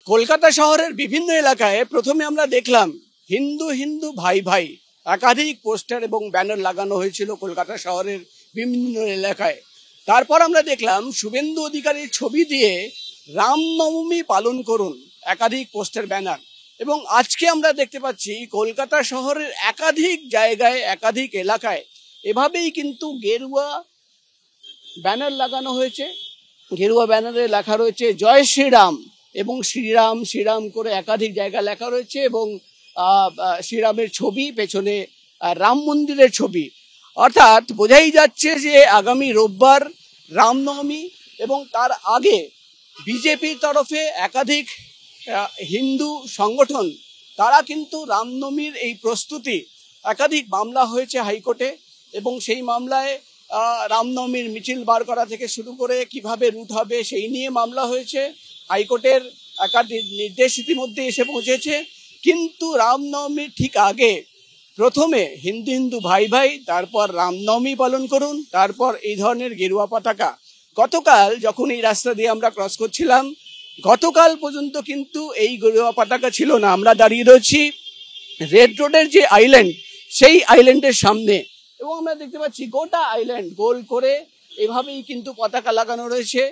কলকাতা শহরের বিভিন্ন এলাকায় প্রথমে আমরা দেখলাম হিন্দু হিন্দু ভাই ভাই একাধিক পোস্টার এবং ব্যানার লাগানো হয়েছিল কলকাতা শহরের বিভিন্ন এলাকায়। তারপর আমরা দেখলাম শুভেন্দু অধিকারীর ছবি দিয়ে রামনবমী পালন করুন একাধিক পোস্টার ব্যানার। এবং আজকে আমরা দেখতে পাচ্ছি কলকাতা শহরের একাধিক জায়গায় একাধিক এলাকায় এভাবেই কিন্তু গেরুয়া ব্যানার লাগানো হয়েছে। গেরুয়া ব্যানারে লেখা রয়েছে জয় শ্রীরাম এবং শ্রীরাম শ্রীরাম করে একাধিক জায়গা লেখা রয়েছে এবং শ্রীরামের ছবি, পেছনে রাম মন্দিরের ছবি। অর্থাৎ বোঝাই যাচ্ছে যে আগামী রোববার রামনবমী এবং তার আগে বিজেপির তরফে একাধিক হিন্দু সংগঠন তারা কিন্তু রামনবমীর এই প্রস্তুতি, একাধিক মামলা হয়েছে হাইকোর্টে এবং সেই মামলায় রামনবমীর মিছিল বার করা থেকে শুরু করে কিভাবে রুট হবে সেই নিয়ে মামলা হয়েছে। হাইকোর্টের একাধিক নির্দেশ ইতিমধ্যে এসে পৌঁছেছে। কিন্তু রামনবমীর ঠিক আগে প্রথমে হিন্দু হিন্দু ভাই ভাই, তারপর রামনবমী পালন করুন, তারপর এই ধরনের গেরুয়া পতাকা। গতকাল যখন এই রাস্তা দিয়ে আমরা ক্রস করছিলাম, গতকাল পর্যন্ত কিন্তু এই গেরুয়া পতাকা ছিল না। আমরা দাঁড়িয়ে রয়েছি রেড রোডের যে আইল্যান্ড, সেই আইল্যান্ডের সামনে এবং আমরা দেখতে পাচ্ছি গোটা আইল্যান্ড গোল করে এভাবেই কিন্তু পতাকা লাগানো রয়েছে।